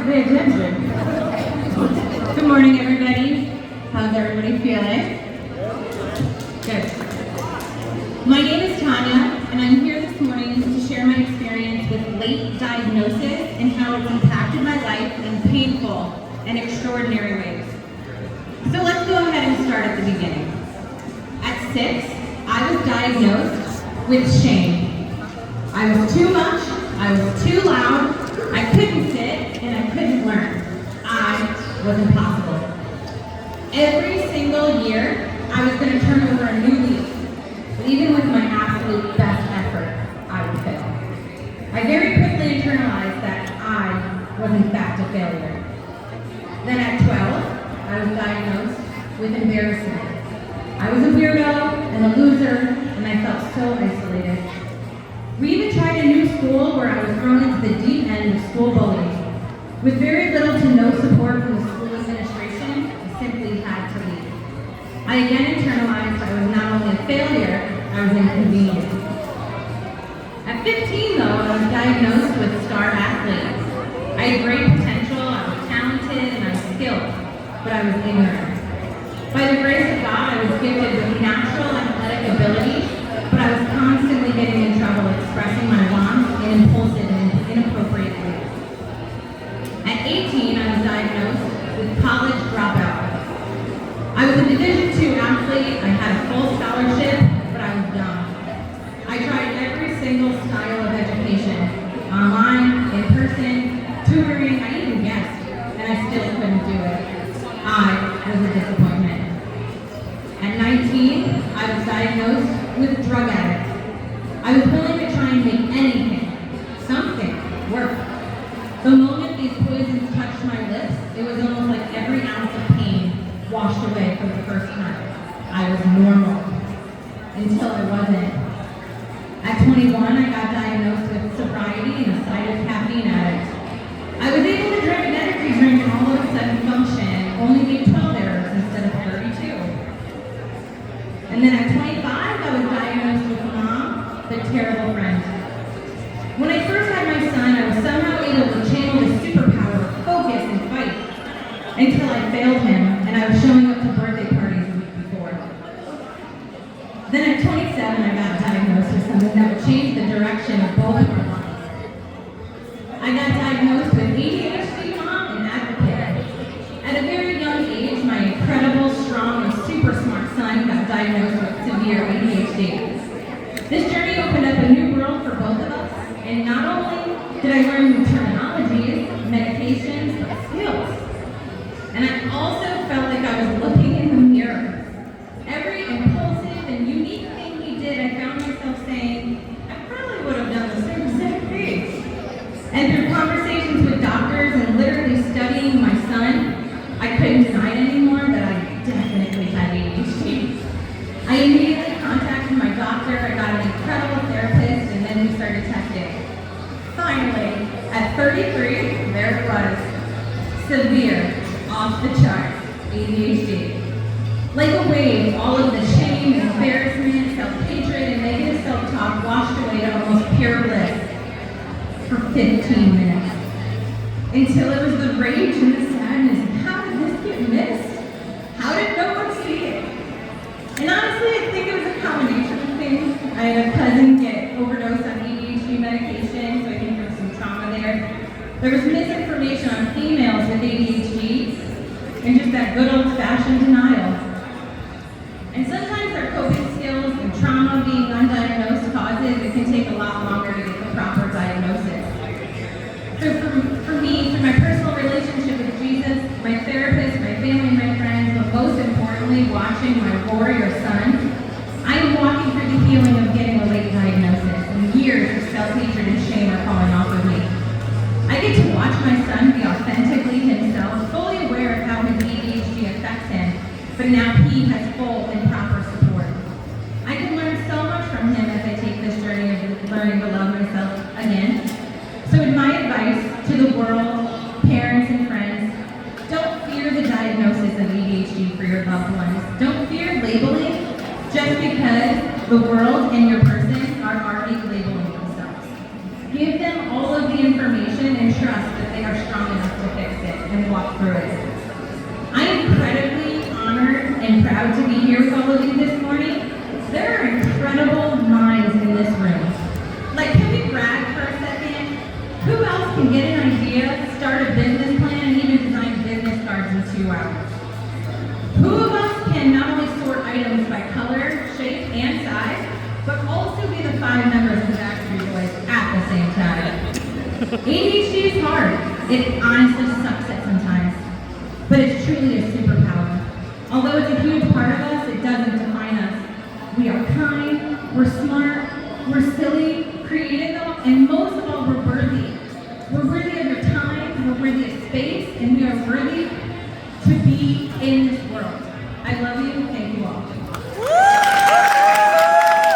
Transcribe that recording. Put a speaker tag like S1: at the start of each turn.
S1: pay attention. Good morning, everybody. How's everybody feeling? Good. My name is Tanya, and I'm here this morning to share my experience with late diagnosis and how it's impacted my life in painful and extraordinary ways. So let's go ahead and start at the beginning. At 6, I was diagnosed with shame. I was too much, I was too loud, I couldn't sit, and I couldn't learn. I was impossible. Every single year, I was going to turn over a new leaf. But even with my absolute best effort, I would fail. I very quickly internalized that I was in fact a failure. Then at 12, I was diagnosed with embarrassment. I was a weirdo and a loser, and I felt so isolated. We even tried a new school where I was thrown into the deep end of school bullying. With very little to no support from the school administration, I simply had to leave. I again internalized I was not only a failure, I was inconvenient. At 15, though, I was diagnosed with star athlete. I had great potential, I was talented, and I was skilled, but I was ignorant. By the grace of God, I was gifted with natural athletic ability, but I was constantly getting in trouble expressing my wants in impulsive and inappropriate ways. At 18, I was diagnosed with college dropout. I was a Division II athlete, I had a full scholarship, but I was dumb. I tried every single style of education, online, in person, tutoring, I even guessed, and I still couldn't do it. I was a disappointment. At 19, I was diagnosed with drug addict. I was willing to try and make anything, something, work. The moment these poisons touched my lips, it was almost like every ounce of pain washed away for the first time. I was normal, until I wasn't. At 21, I got diagnosed with sobriety and a cider caffeine addict. I was able to drink an energy drink and all of a sudden function, and only made 12 errors instead of 32. And then at 25, I was diagnosed with mom, the terrible friend. When I first had my son, I was somehow able to channel his superpower, focus, and fight, until I failed him, and I was showing up to birthday parties the week before. Then at 27, I got diagnosed with something that would change the direction of both of our lives. I got diagnosed with ADHD mom and advocate. At a very young age, my incredible, strong, and super smart son got diagnosed with severe ADHD. This journey opened up a new world for both of us, and not only did I learn new terminologies, medications, but skills. And I also felt like I was looking in the mirror. Every impulsive and unique thing he did, I found myself saying, I probably would have done the same exact thing. And through conversations with doctors and literally studying my son, I couldn't deny it anymore that I definitely had ADHD. I immediately contacted my doctor, I got an incredible therapist, and then we started testing. Finally, at 33, there it was. Severe, off the charts, ADHD. Like a wave, all of the shame, embarrassment, self-hatred, and negative self-talk washed away to almost pure bliss for 15 minutes. Until it was the rage and the sadness. How did this get missed? How did no one see it? And honestly, I think it was a combination of things. I had a cousin get overdosed on ADHD medication, so I think there was some trauma there. There was misinformation on females with ADHD, and just that good old-fashioned denial. And sometimes our coping skills and trauma being undiagnosed causes, it can take a lot longer to get the proper diagnosis. So for me, through my personal relationship with Jesus, my therapist, my family, my friends, but most importantly, watching my warrior son, I am walking through the healing of getting a late diagnosis, and years of self-hatred and shame are falling off of me. I get to watch my son be authentically himself, fully aware of how his ADHD affects him, but now he has full and proper support. I can learn so much from him as I take this journey of learning to love myself again. So in my advice to the world, parents and friends, don't fear the diagnosis of ADHD for your loved ones. Don't fear labeling just because the world and your person are already labeling themselves. Give them all of the information and trust that they are strong enough to fix. and walk through it. I am incredibly honored and proud to be here with all of you this morning. There are incredible minds in this room. Like, can we brag for a second? Who else can get an idea, start a business plan, and even design business cards in 2 hours? Who of us can not only sort items by color, shape, and size, but also be the 5 members of the Backstreet Boys at the same time? ADHD is hard. It honestly sucks at sometimes, but it's truly a superpower. Although it's a huge part of us, it doesn't define us. We are kind, we're smart, we're silly, creative, and most of all, we're worthy. We're worthy of your time, we're worthy of space, and we are worthy